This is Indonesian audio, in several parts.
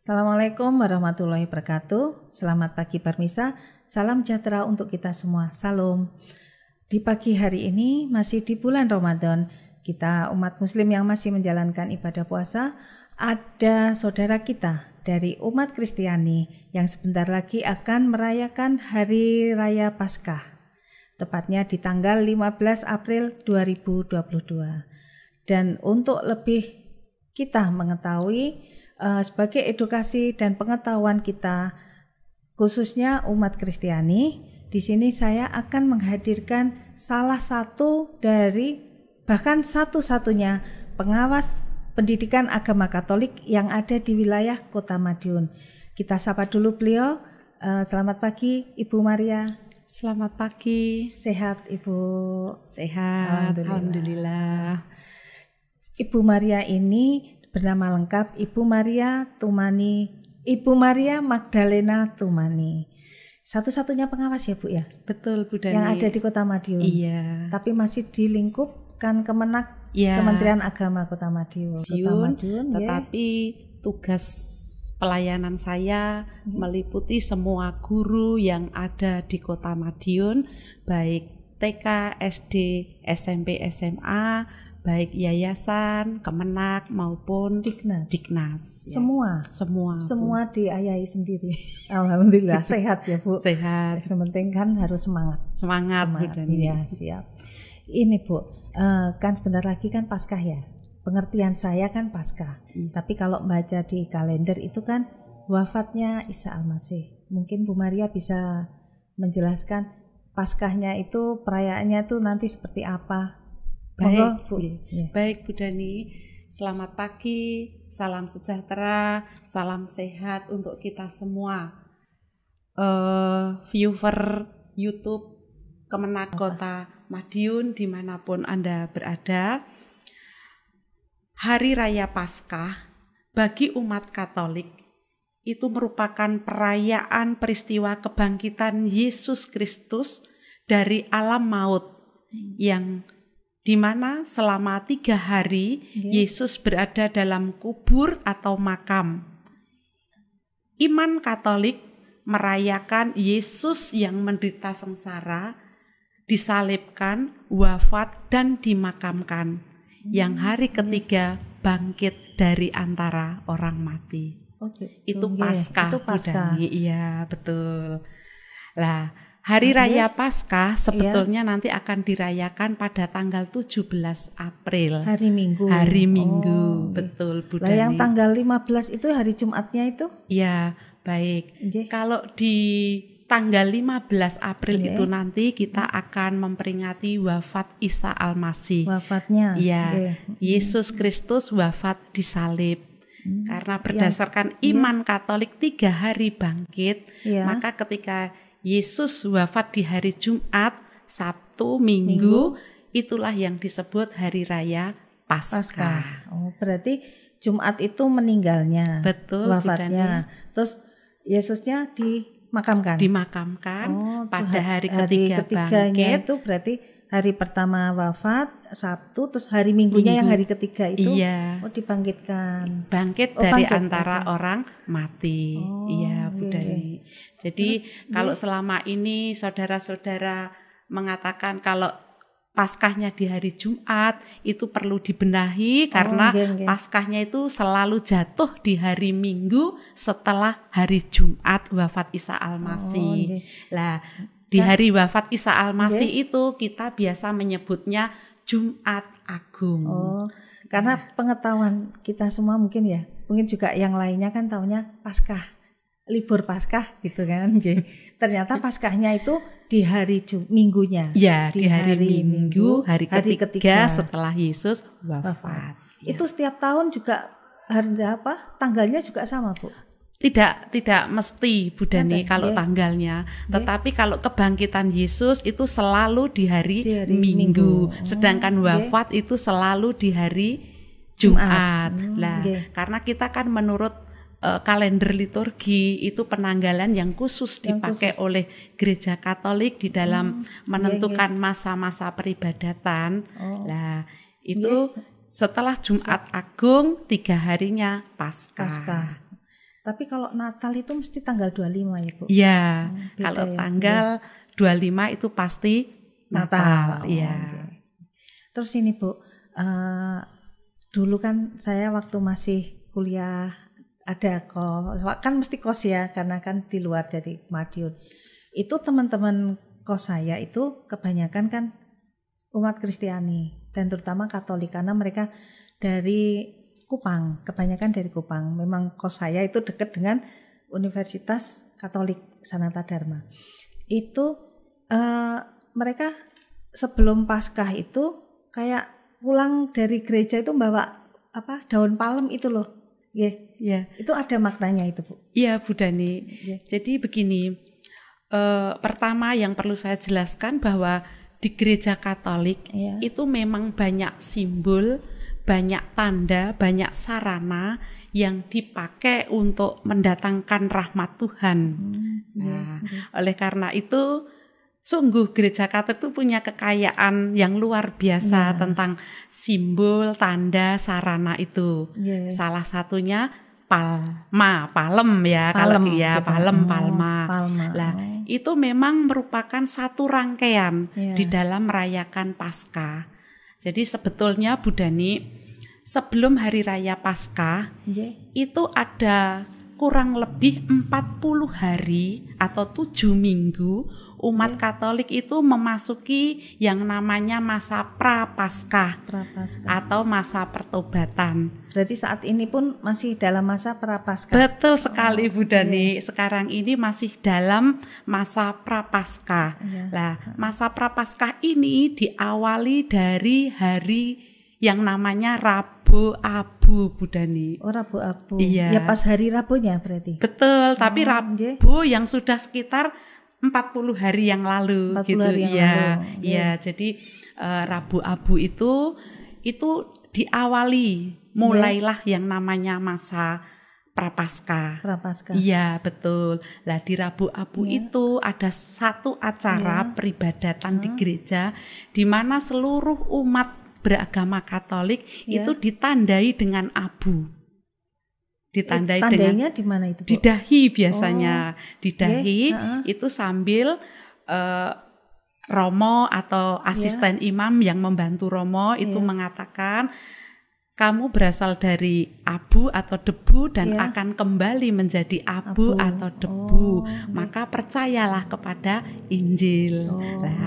Assalamualaikum warahmatullahi wabarakatuh. Selamat pagi Parmisa. Salam sejahtera untuk kita semua. Salam. Di pagi hari ini masih di bulan Ramadan. Kita umat muslim yang masih menjalankan ibadah puasa, ada saudara kita dari umat Kristiani yang sebentar lagi akan merayakan Hari Raya Paskah. Tepatnya di tanggal 15 April 2022. Dan untuk lebih kita mengetahui sebagai edukasi dan pengetahuan kita, khususnya umat Kristiani, di sini saya akan menghadirkan salah satu dari, bahkan satu-satunya pengawas pendidikan agama Katolik yang ada di wilayah Kota Madiun. Kita sapa dulu beliau. Selamat pagi Ibu Maria. Selamat pagi. Sehat Ibu? Sehat, Alhamdulillah. Ibu Maria ini bernama lengkap Ibu Maria Tumani, Ibu Maria Magdalena Tumani. Satu-satunya pengawas ya Bu ya? Betul Bu Dani. Yang ada di Kota Madiun. Iya. Tapi masih di lingkup Kemenak, ya. Kementerian Agama Kota Madiun. Tetapi tugas pelayanan saya meliputi semua guru yang ada di Kota Madiun, baik TK, SD, SMP, SMA, baik yayasan, Kemenak maupun Diknas. Ya. Semua diayahi sendiri. Alhamdulillah sehat ya Bu. Sehat. Sementing kan harus semangat Bu Dani. Iya, siap. Ini Bu, kan sebentar lagi kan Paskah ya. Pengertian saya kan Paskah. Tapi kalau baca di kalender itu kan wafatnya Isa Al-Masih. Mungkin Bu Maria bisa menjelaskan Paskahnya itu, perayaannya itu nanti seperti apa? Baik, Bu. Baik Bu Dani, selamat pagi, salam sejahtera, salam sehat untuk kita semua. Viewer YouTube Kemenak Kota Madiun dimanapun Anda berada. Hari Raya Paskah bagi umat Katolik itu merupakan perayaan peristiwa kebangkitan Yesus Kristus dari alam maut yang di mana selama 3 hari Yesus berada dalam kubur atau makam. Iman Katolik merayakan Yesus yang menderita sengsara, disalibkan, wafat, dan dimakamkan, yang hari ketiga bangkit dari antara orang mati. Itu Paskah. Iya, betul. Lah, Hari Raya Paskah sebetulnya nanti akan dirayakan pada tanggal 17 April. Hari Minggu. Betul Bu Dani. Yang tanggal 15 itu hari Jumatnya itu? Ya, baik. Kalau di tanggal 15 April itu nanti kita akan memperingati wafat Isa Al-Masih. Wafatnya. Iya. Yesus Kristus wafat disalib. Karena berdasarkan iman Katolik 3 hari bangkit, maka ketika Yesus wafat di hari Jumat, Sabtu, Minggu, itulah yang disebut Hari Raya Paskah. Berarti Jumat itu meninggalnya, betul, wafatnya. Terus Yesusnya dimakamkan pada hari ketiga bangkit. Itu berarti hari pertama wafat, Sabtu, terus hari Minggunya yang hari ketiga itu dibangkitkan. Bangkit dari antara orang mati. Iya, Bu Dani. Jadi kalau selama ini saudara-saudara mengatakan kalau Paskahnya di hari Jumat itu perlu dibenahi karena Paskahnya itu selalu jatuh di hari Minggu setelah hari Jumat wafat Isa Al-Masih. Lah, di hari wafat Isa Al-Masih itu kita biasa menyebutnya Jumat Agung. Karena pengetahuan kita semua mungkin juga yang lainnya kan taunya Paskah, libur Paskah gitu kan. Ternyata Paskahnya itu di hari Minggunya. Ya, di hari Minggu, hari ketiga setelah Yesus wafat. Itu setiap tahun juga tanggalnya juga sama, Bu? Tidak mesti Bu Dani kalau tanggalnya, tetapi kalau kebangkitan Yesus itu selalu di hari Minggu. Sedangkan wafat itu selalu di hari Jumat. Karena kita kan menurut kalender liturgi itu penanggalan yang khusus dipakai oleh Gereja Katolik di dalam menentukan masa-masa peribadatan. Itu setelah Jumat Agung 3 harinya Paskah. Tapi kalau Natal itu mesti tanggal 25 ya, Bu? Iya, Beda kalau ya? tanggal 25 itu pasti Natal. Iya. Okay. Terus ini Bu, dulu kan saya waktu masih kuliah ada kos, kan mesti kos ya, karena kan di luar dari Madiun. Itu teman-teman kos saya itu kebanyakan kan umat Kristiani dan terutama Katolik, karena mereka dari Kupang, kebanyakan dari Kupang. Memang kos saya itu dekat dengan Universitas Katolik Sanata Dharma. Itu mereka sebelum Paskah itu kayak pulang dari gereja itu bawa daun palem itu loh. Yeah. Itu ada maknanya itu, Bu. Iya, Bu Dani. Yeah. Jadi begini, pertama yang perlu saya jelaskan bahwa di gereja Katolik itu memang banyak simbol, banyak tanda, banyak sarana yang dipakai untuk mendatangkan rahmat Tuhan. Oleh karena itu, sungguh gereja Katolik itu punya kekayaan yang luar biasa tentang simbol, tanda, sarana itu. Salah satunya palem ya, kalau ya palma. Lah, itu memang merupakan satu rangkaian di dalam merayakan Paskah. Jadi sebetulnya Bu Dani, sebelum hari raya Paskah itu ada kurang lebih 40 hari atau 7 minggu umat Katolik itu memasuki yang namanya masa prapaskah atau masa pertobatan. Berarti saat ini pun masih dalam masa prapaskah. Betul sekali Bu Dani. Sekarang ini masih dalam masa prapaskah. Nah, masa prapaskah ini diawali dari hari yang namanya Rabu Abu, Bu Dani. Oh, Rabu Abu. Iya. Ya pas hari Rabunya berarti. Betul, tapi Rabu yang sudah sekitar 40 hari yang lalu 40 gitu. Hari yang lalu. Iya, jadi Rabu Abu itu diawali mulailah yang namanya masa prapaskah. Iya, betul. Lah di Rabu Abu itu ada satu acara peribadatan di gereja di mana seluruh umat beragama Katolik itu ditandai dengan abu. Ditandai tandainya dengan di mana itu, Bu? Di dahi biasanya. Di dahi itu sambil romo atau asisten imam yang membantu romo itu mengatakan, kamu berasal dari abu atau debu dan akan kembali menjadi abu atau debu. Maka percayalah kepada Injil.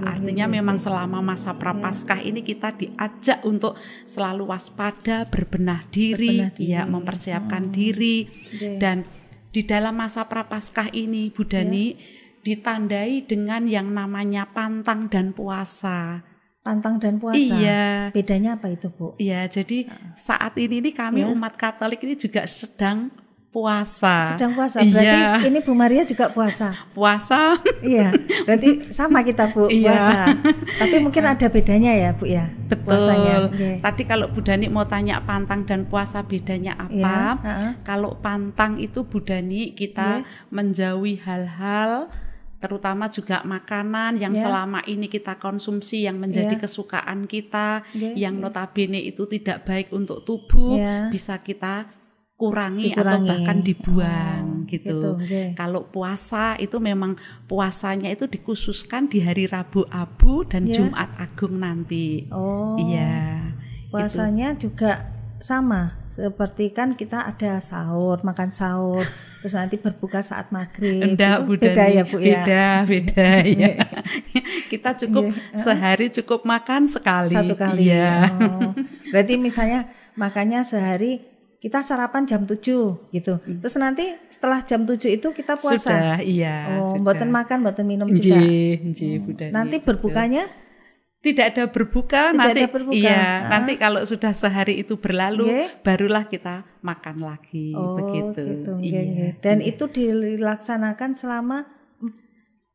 Artinya memang selama masa prapaskah ini kita diajak untuk selalu waspada, berbenah diri, mempersiapkan diri. Dan di dalam masa prapaskah ini, Bu Dani, ditandai dengan yang namanya pantang dan puasa. Pantang dan puasa. Iya. Bedanya apa itu, Bu? Iya, jadi saat ini kami umat Katolik ini juga sedang puasa. Sedang puasa. Berarti ini Bu Maria juga puasa. Puasa. Iya. Berarti sama kita, Bu, puasa. Tapi mungkin ada bedanya ya, Bu ya. Betul. Puasanya. Tadi kalau Bu Dani mau tanya pantang dan puasa bedanya apa? Kalau pantang itu Bu Dani kita menjauhi hal-hal, terutama juga makanan yang selama ini kita konsumsi yang menjadi kesukaan kita, yang notabene itu tidak baik untuk tubuh, bisa kita kurangi atau bahkan dibuang gitu. Kalau puasa itu memang puasanya itu dikhususkan di hari Rabu Abu dan Jumat Agung nanti. Iya. Puasanya itu juga sama seperti kan kita ada sahur, makan sahur, terus nanti berbuka saat maghrib. Enggak, Bu Dani. Beda ya, Bu ya. Beda ya. Kita cukup sehari cukup makan sekali. Satu kali. Berarti misalnya makannya sehari kita sarapan jam 7 gitu. Terus nanti setelah jam 7 itu kita puasa. Sudah, iya. Mboten makan, mboten minum juga. Bu Dani. Nanti berbukanya tidak ada berbuka, nanti kalau sudah sehari itu berlalu barulah kita makan lagi begitu. Gitu. Dan itu dilaksanakan selama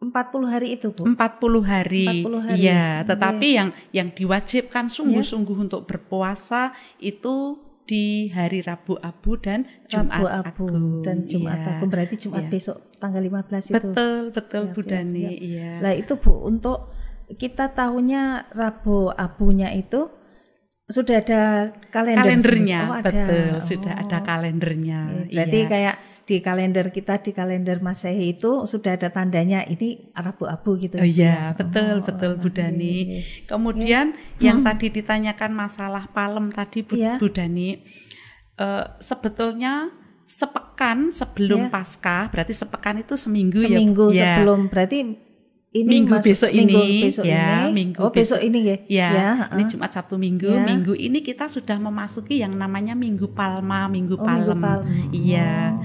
40 hari itu, Bu. 40 hari. Iya, tetapi yang diwajibkan sungguh-sungguh untuk berpuasa itu di hari Rabu Abu dan Jumat Agung. Dan Jumat Agung berarti Jumat besok tanggal 15 itu. Betul Bu Dani. Iya. Lah itu, Bu, untuk kita tahunya Rabu Abunya itu sudah ada kalendernya. Betul, sudah ada kalendernya. Berarti kayak di kalender kita, di kalender Masehi itu sudah ada tandanya ini abu-abu gitu. Oh iya, betul Bu Dani. Kemudian yang tadi ditanyakan masalah palem tadi Bu Dani, sebetulnya sepekan sebelum Paskah, berarti sepekan itu seminggu ya. Sebelum, berarti ini minggu besok ini, besok ini ya. Ini Jumat, Sabtu, Minggu. Minggu ini kita sudah memasuki yang namanya Minggu Palma, Minggu Palem. Iya.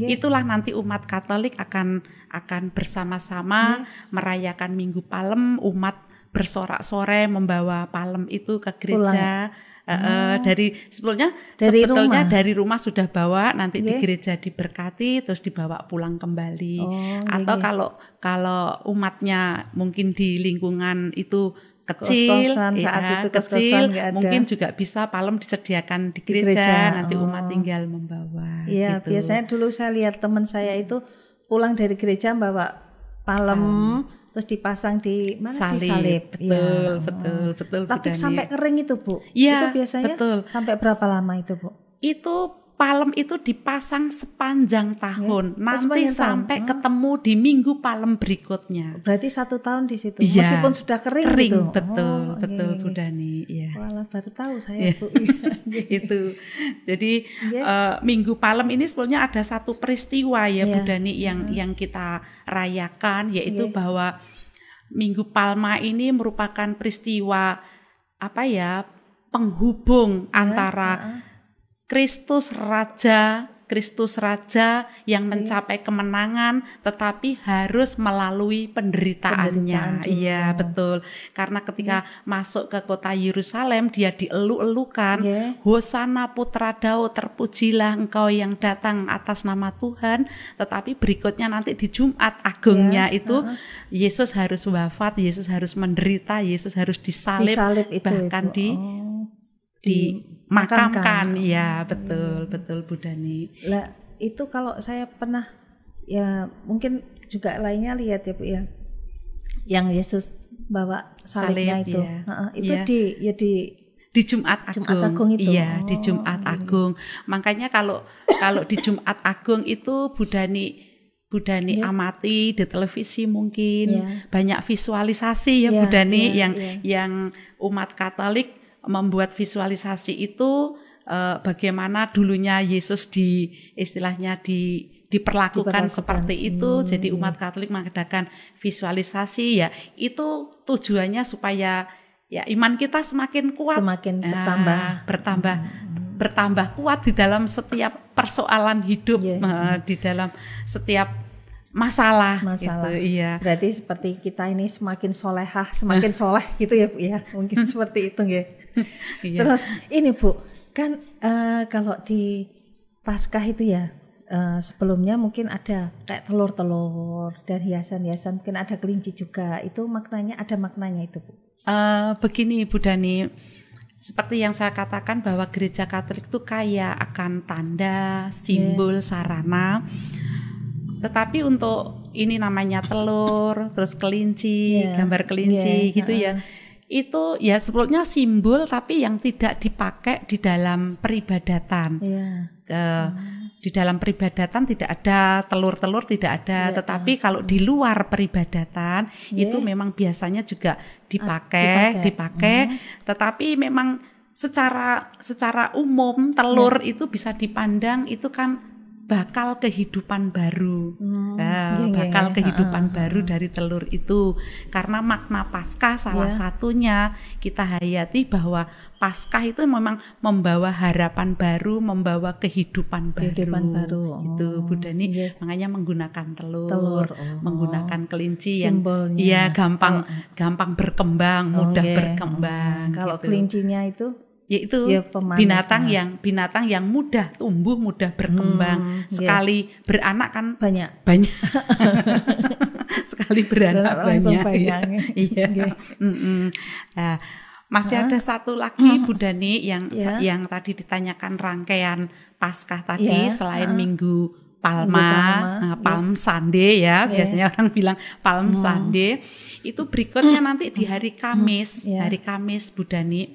Itulah nanti umat Katolik akan bersama-sama merayakan Minggu Palem. Umat bersorak-sorai membawa palem itu ke gereja. Sebetulnya dari rumah sudah bawa, nanti di gereja diberkati terus dibawa pulang kembali. Atau kalau umatnya mungkin di lingkungan itu kecil, mungkin juga bisa palem disediakan di gereja. Nanti umat tinggal membawa. Iya, gitu. Biasanya dulu saya lihat teman saya itu pulang dari gereja bawa palem. Terus dipasang di mana? Salib. Betul. Tapi sampai kering itu Bu? Ya, itu biasanya sampai berapa lama itu Bu? Itu palem itu dipasang sepanjang tahun, nanti sampai ketemu di Minggu Palem berikutnya. Berarti 1 tahun di situ, meskipun sudah kering gitu. Betul Bu Dani. Ya. Walah, baru tahu saya Bu. Itu. Jadi Minggu Palem ini sebenarnya ada satu peristiwa Bu Dani yang kita rayakan, yaitu bahwa Minggu Palma ini merupakan peristiwa penghubung antara Kristus Raja yang mencapai kemenangan, tetapi harus melalui penderitaannya. Iya, betul. Karena ketika masuk ke kota Yerusalem, dia dielu-elukan, Hosana Putra Daud, terpujilah engkau yang datang atas nama Tuhan. Tetapi berikutnya nanti di Jumat Agungnya itu Yesus harus wafat, Yesus harus menderita, Yesus harus disalib bahkan dimakamkan. Ya, betul Bu Dani. Lah, itu kalau saya pernah mungkin juga lainnya lihat ya Bu ya. Yang Yesus bawa salibnya itu. Di Jumat Agung itu. Iya, di Jumat Agung. Makanya kalau di Jumat Agung itu Bu Dani amati di televisi mungkin banyak visualisasi Bu Dani yang umat Katolik membuat visualisasi itu bagaimana dulunya Yesus diperlakukan seperti itu. Jadi umat Katolik mengadakan visualisasi itu tujuannya supaya iman kita semakin kuat, bertambah kuat di dalam setiap persoalan hidup, di dalam setiap masalah. Gitu, iya. Berarti seperti kita ini semakin solehah, semakin soleh gitu ya Bu ya. Mungkin seperti itu ya. Terus ini Bu, kan kalau di Paskah itu sebelumnya mungkin ada kayak telur-telur dan hiasan-hiasan, mungkin ada kelinci juga. Itu ada maknanya itu Bu. Begini Bu Dani, seperti yang saya katakan bahwa gereja Katolik itu kaya akan tanda, simbol, sarana. Tetapi untuk ini namanya telur, terus kelinci, gambar kelinci gitu itu sebetulnya simbol tapi yang tidak dipakai di dalam peribadatan. Di dalam peribadatan tidak ada telur-telur, tidak ada. Tetapi kalau di luar peribadatan itu memang biasanya juga dipakai. Tetapi memang secara umum telur itu bisa dipandang itu kan bakal kehidupan baru, kehidupan baru dari telur itu. Karena makna Paskah salah satunya kita hayati bahwa Paskah itu memang membawa harapan baru, membawa kehidupan baru. Itu Bu Dani, makanya menggunakan telur, menggunakan kelinci simbolnya. Yang gampang berkembang, mudah berkembang. Kalau kelincinya itu yaitu binatang yang mudah tumbuh, mudah berkembang. Sekali beranak kan banyak. Sekali beranak banyak. Nah, masih ada satu lagi Bu Dani yang tadi ditanyakan rangkaian Paskah tadi selain Minggu Palma, Palm Sunday biasanya orang bilang Palm Sunday. Itu berikutnya nanti di hari Kamis, hari Kamis Bu Dani.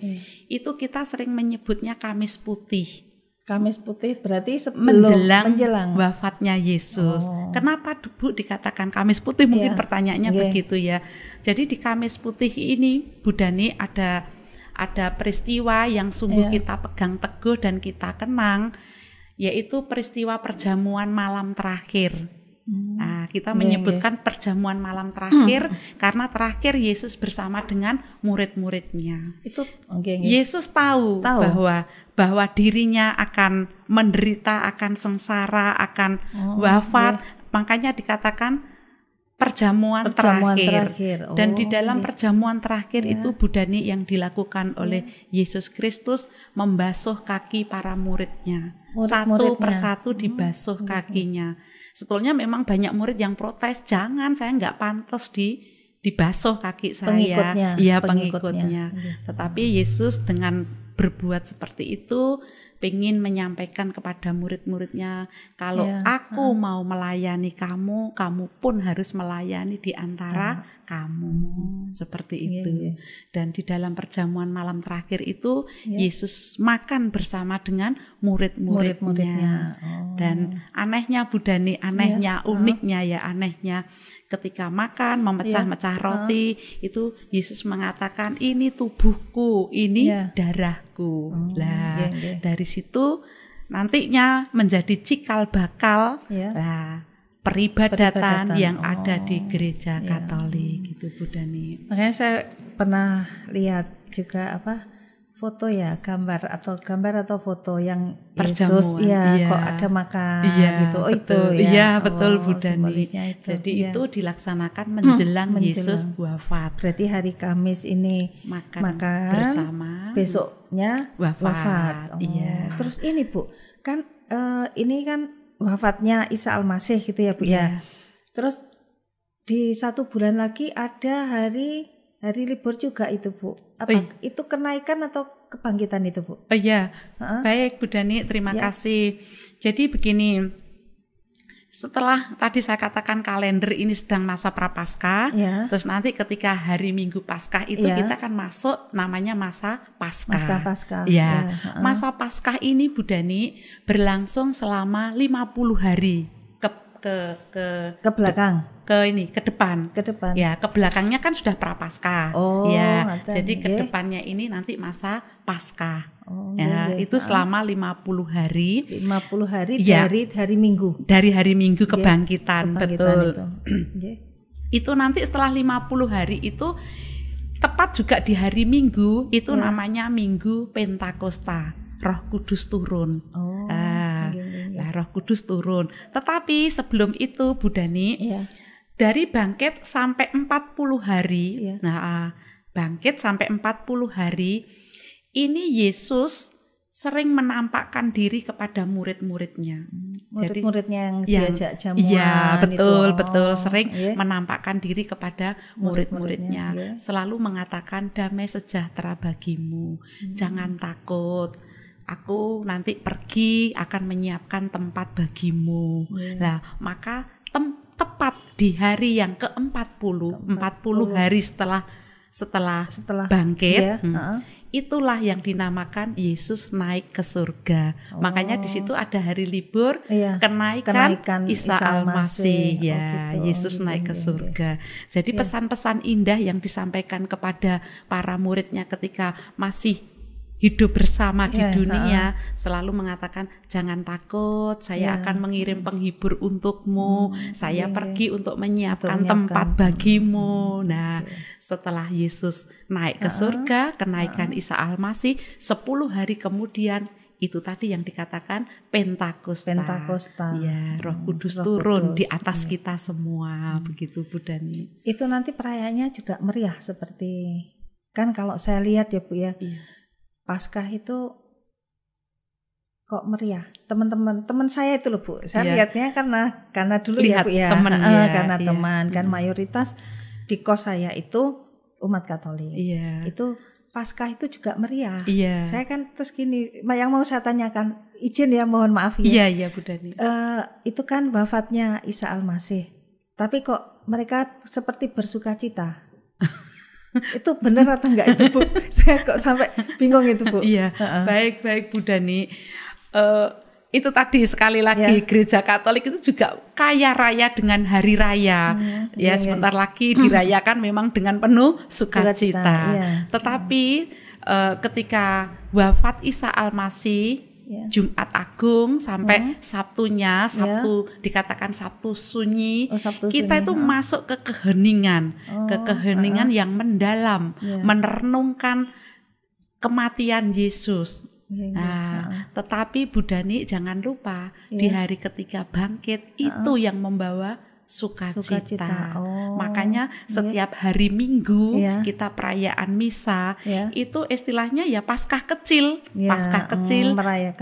Itu kita sering menyebutnya Kamis Putih. Kamis Putih berarti sebelum menjelang wafatnya Yesus. Kenapa Bu dikatakan Kamis Putih? Mungkin pertanyaannya begitu ya. Jadi di Kamis Putih ini Bu Dani ada peristiwa yang sungguh kita pegang teguh dan kita kenang, yaitu peristiwa perjamuan malam terakhir. Nah, kita menyebutkan perjamuan malam terakhir karena terakhir Yesus bersama dengan murid-muridnya. Itu Yesus tahu bahwa dirinya akan menderita, akan sengsara, akan wafat. Makanya dikatakan perjamuan terakhir. Dan di dalam perjamuan terakhir itu Bu Dani yang dilakukan oleh Yesus Kristus membasuh kaki para muridnya. Satu persatu dibasuh kakinya. Sebetulnya memang banyak murid yang protes, jangan, saya nggak pantas dibasuh kaki saya. Pengikutnya. Tetapi Yesus dengan berbuat seperti itu pengen menyampaikan kepada murid-muridnya, kalau aku mau melayani kamu, kamu pun harus melayani di antara kamu. Seperti itu. Dan di dalam perjamuan malam terakhir itu Yesus makan bersama dengan murid-muridnya. Dan anehnya Bu Dani, uniknya ketika makan memecah-mecah roti itu Yesus mengatakan, ini tubuhku, ini darahku. Dari situ nantinya menjadi cikal bakal peribadatan yang ada di gereja Katolik gitu Bu Dani. Makanya saya pernah lihat juga foto gambar atau foto yang Yesus kok ada makan gitu. Betul Bu Dani. Jadi itu dilaksanakan menjelang Yesus wafat. Berarti hari Kamis ini makan bersama, besoknya wafat. Terus ini Bu, kan ini kan wafatnya Isa Al-Masih gitu ya Bu ya. Terus di 1 bulan lagi ada hari libur juga itu Bu. Itu kenaikan atau kebangkitan itu Bu? Baik Bu Dani, terima kasih. Jadi begini, setelah tadi saya katakan kalender ini sedang masa Prapaskah, terus nanti ketika hari Minggu Paskah itu kita akan masuk namanya masa Paskah. Masa Paskah ini Bu Dani berlangsung selama 50 hari ke belakang. Ke depan. Ya, ke belakangnya kan sudah Prapaskah. Jadi ke depannya ini nanti masa Paskah. Itu selama 50 hari. 50 hari dari hari Minggu. Dari hari Minggu kebangkitan betul. Itu nanti setelah 50 hari itu tepat juga di hari Minggu itu namanya Minggu Pentakosta. Roh Kudus turun. Roh Kudus turun. Tetapi sebelum itu Bu Dani, dari bangkit sampai 40 hari. Bangkit sampai 40 hari ini Yesus sering menampakkan diri kepada murid-muridnya. Murid-muridnya yang diajak jamuan. Betul, sering menampakkan diri kepada murid-muridnya. Selalu mengatakan damai sejahtera bagimu. Jangan takut. Aku nanti pergi akan menyiapkan tempat bagimu. Maka tepat di hari yang ke-40, 40 hari setelah bangkit, itulah yang dinamakan Yesus naik ke surga. Makanya di situ ada hari libur kenaikan Isa Al-Masih. Yesus naik ke surga. Jadi pesan-pesan indah yang disampaikan kepada para muridnya ketika masih hidup bersama di dunia, selalu mengatakan jangan takut, saya akan mengirim penghibur untukmu, saya pergi untuk menyiapkan tempat bagimu. Setelah Yesus naik ke surga, kenaikan Isa Al-Masih, 10 hari kemudian itu tadi yang dikatakan Pentakosta. Roh Kudus turun di atas kita semua, begitu Bu Dani. Itu nanti perayaannya juga meriah seperti, kan kalau saya lihat ya Bu ya, Paskah itu kok meriah. Teman saya itu loh Bu, saya lihatnya karena dulu lihat ya Bu ya, teman, teman kan mayoritas di kos saya itu umat Katolik. Itu Paskah itu juga meriah. Saya kan terus gini, yang mau saya tanyakan, izin ya, mohon maaf ya. Iya Bu Dani. Itu kan wafatnya Isa Al-Masih, tapi kok mereka seperti bersukacita. Itu benar atau enggak itu Bu? Saya kok sampai bingung itu Bu. Baik Bu Dani. Itu tadi sekali lagi gereja Katolik itu juga kaya raya dengan hari raya. Sebentar lagi dirayakan memang dengan penuh sukacita. Tetapi ketika wafat Isa Al-Masih, Jumat Agung sampai Sabtunya, Sabtu dikatakan Sabtu sunyi, kita itu masuk ke keheningan, yang mendalam, merenungkan kematian Yesus. Tetapi Bu Dani jangan lupa di hari ketiga bangkit itu yang membawa sukacita. Makanya setiap hari Minggu kita perayaan misa itu istilahnya ya Paskah kecil,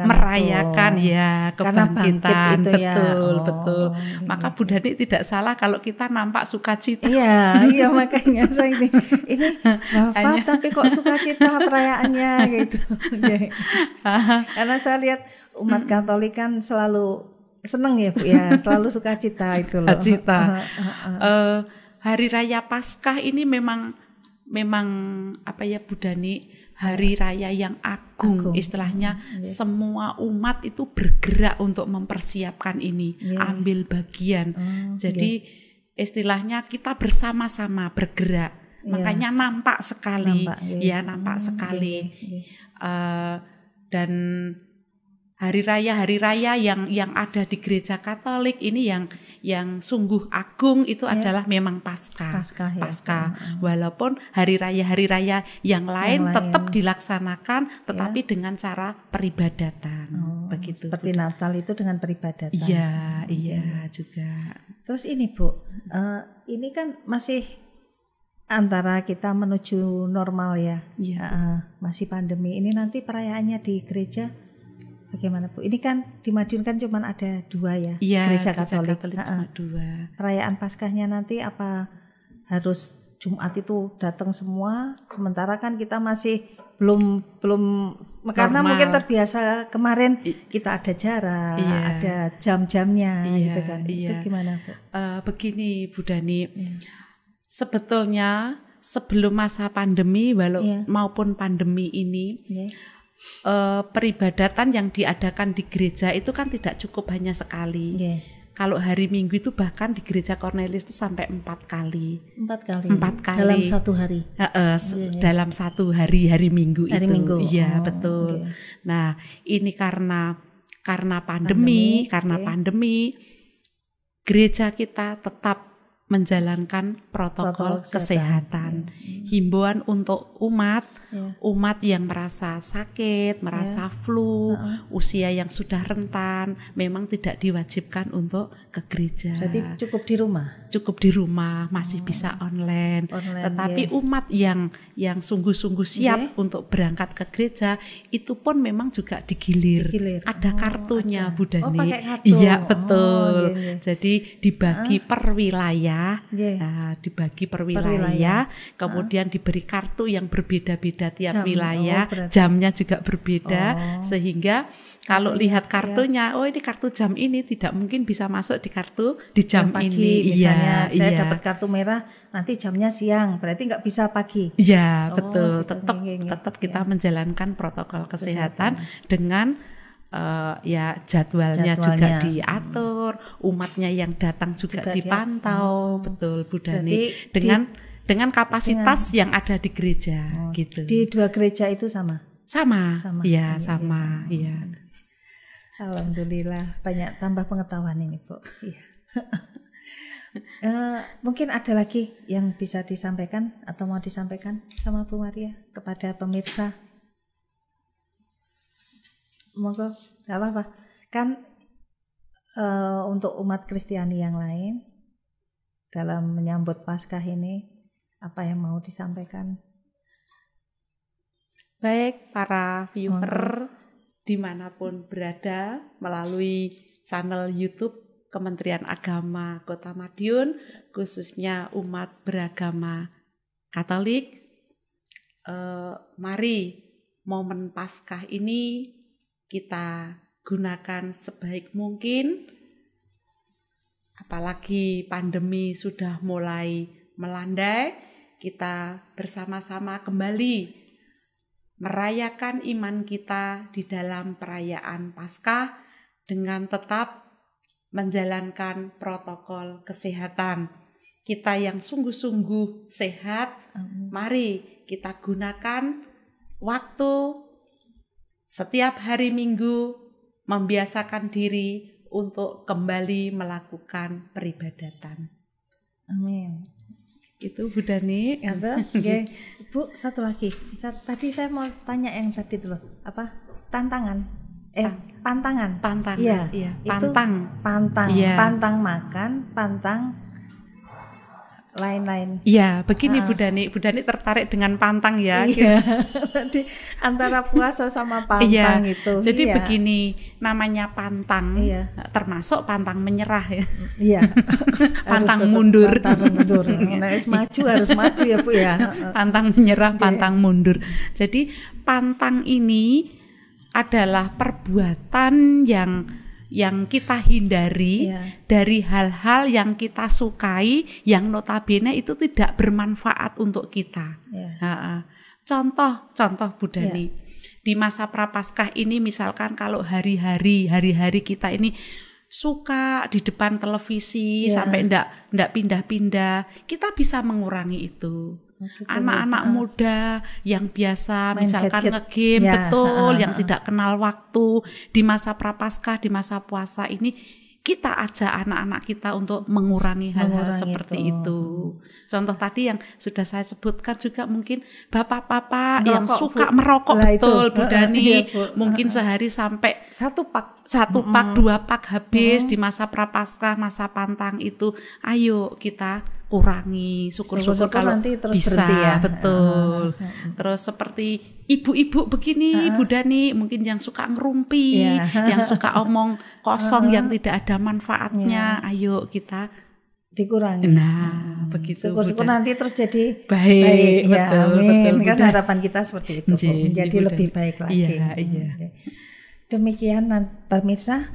merayakan ya kebangkitan. Betul. Maka Bu Dani tidak salah kalau kita nampak sukacita. Iya makanya saya ini wafat tapi kok sukacita perayaannya gitu. Karena saya lihat umat Katolik kan selalu seneng ya Bu ya, selalu sukacita itu loh. Hari Raya Paskah ini memang apa ya Bu Dani, hari raya yang agung. Istilahnya semua umat itu bergerak untuk mempersiapkan ini, ambil bagian. Jadi istilahnya kita bersama-sama bergerak. Makanya nampak sekali. Nampak sekali. Dan hari raya yang ada di gereja Katolik ini yang sungguh agung itu adalah memang Paskah. Walaupun hari raya yang lain tetap dilaksanakan tetapi dengan cara peribadatan. Begitu. Seperti Natal itu dengan peribadatan. Iya juga. Terus ini Bu, ini kan masih antara kita menuju normal ya. Masih pandemi. Ini nanti perayaannya di gereja bagaimana Bu? Ini kan di Madiun kan cuma ada 2 ya, gereja Katolik cuma 2. Perayaan Paskahnya nanti apa harus Jumat itu datang semua? Sementara kan kita masih belum normal. Karena mungkin terbiasa kemarin kita ada jarak, ada jam-jamnya gitu kan. Itu gimana Bu? Begini Bu Dani, sebetulnya sebelum masa pandemi maupun pandemi ini. Peribadatan yang diadakan di gereja itu kan tidak cukup hanya sekali. Kalau hari Minggu itu bahkan di gereja Cornelius itu sampai 4 kali. 4 kali dalam satu hari. Dalam satu hari Minggu itu. Iya betul. Nah ini karena pandemi, gereja kita tetap menjalankan protokol kesehatan. Himbauan untuk umat yang merasa sakit, merasa flu, usia yang sudah rentan, memang tidak diwajibkan untuk ke gereja. Berarti cukup di rumah, masih bisa online. Tetapi umat yang sungguh-sungguh siap untuk berangkat ke gereja, itu pun memang juga digilir. Ada kartunya Bu Dani. Pakai kartu. Iya betul. Jadi dibagi per wilayah, kemudian diberi kartu yang berbeda-beda tiap wilayah, jamnya juga berbeda, sehingga kalau lihat kartunya, ini kartu jam ini tidak mungkin bisa masuk di jam pagi, ini. Misalnya saya dapat kartu merah, nanti jamnya siang, berarti nggak bisa pagi. Iya betul, tetap kita menjalankan protokol kesehatan dengan jadwalnya juga diatur, umatnya yang datang juga dipantau, betul Bu Dani, dengan kapasitas yang ada di gereja gitu. Di 2 gereja itu sama. Iya sama. Iya. Alhamdulillah banyak tambah pengetahuan ini Bu. Mungkin ada lagi yang bisa disampaikan atau mau disampaikan sama Bu Maria kepada pemirsa. Monggo, nggak apa-apa. Kan untuk umat Kristiani yang lain dalam menyambut Paskah ini, apa yang mau disampaikan? Baik, para viewer dimanapun berada melalui channel YouTube Kementerian Agama Kota Madiun, khususnya umat beragama Katolik, mari momen Paskah ini kita gunakan sebaik mungkin, apalagi pandemi sudah mulai melandai, kita bersama-sama kembali merayakan iman kita di dalam perayaan Paskah dengan tetap menjalankan protokol kesehatan. Kita yang sungguh-sungguh sehat, mari kita gunakan waktu setiap hari Minggu membiasakan diri untuk kembali melakukan peribadatan. Amin. Itu Bu Dani. Oke. Bu, satu lagi. Tadi saya mau tanya yang tadi dulu. Apa? Tantangan. Pantangan. Pantang. Iya. Pantang. Pantang. Iya. Pantang makan, pantang lain-lain. Iya, begini Bu Dani tertarik dengan pantang ya. Iya. Jadi antara puasa sama pantang itu. Jadi iya. begini, namanya pantang, termasuk pantang menyerah ya. Iya. Pantang mundur. Pantang mundur. Harus maju ya Bu ya. Pantang menyerah, pantang mundur. Jadi pantang ini adalah perbuatan yang kita hindari dari hal-hal yang kita sukai, yang notabene itu tidak bermanfaat untuk kita. Contoh Bu Dani, di masa Prapaskah ini misalkan kalau hari-hari kita ini suka di depan televisi sampai ndak pindah-pindah, kita bisa mengurangi itu. Anak-anak muda yang biasa misalkan nge-game yang tidak kenal waktu, di masa Prapaskah, di masa puasa ini kita ajak anak-anak kita untuk mengurangi hal-hal seperti itu. Contoh tadi yang sudah saya sebutkan juga mungkin bapak-bapak yang suka merokok Bu Dani, mungkin sehari sampai satu pak 2 pak habis di masa Prapaskah, masa pantang itu. Ayo kita kurangi, syukur-syukur kalau nanti terus bisa ya. Betul. Terus seperti ibu-ibu begini Bu Dani, mungkin yang suka ngerumpi, yang suka omong kosong yang tidak ada manfaatnya, ayo kita dikurangi. Nah, begitu. Syukur-syukur nanti terus jadi baik. Ya, betul, amin. betul, Kan harapan kita seperti itu, menjadi lebih baik lagi. Iya. Demikian pemirsa,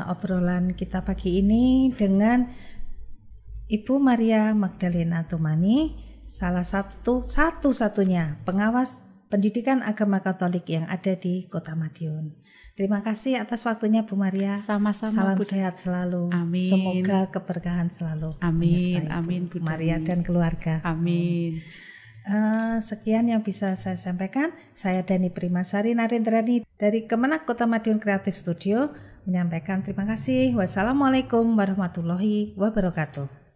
obrolan kita pagi ini dengan Ibu Maria Magdalena Tumani, salah satu-satunya pengawas pendidikan agama Katolik yang ada di Kota Madiun. Terima kasih atas waktunya Bu Maria. Sama-sama. Salam sehat selalu. Amin. Semoga keberkahan selalu. Amin Bu Maria dan keluarga. Amin. Sekian yang bisa saya sampaikan. Saya Dani Primasari Narendrani dari Kemenak Kota Madiun Creative Studio menyampaikan terima kasih. Wassalamualaikum warahmatullahi wabarakatuh.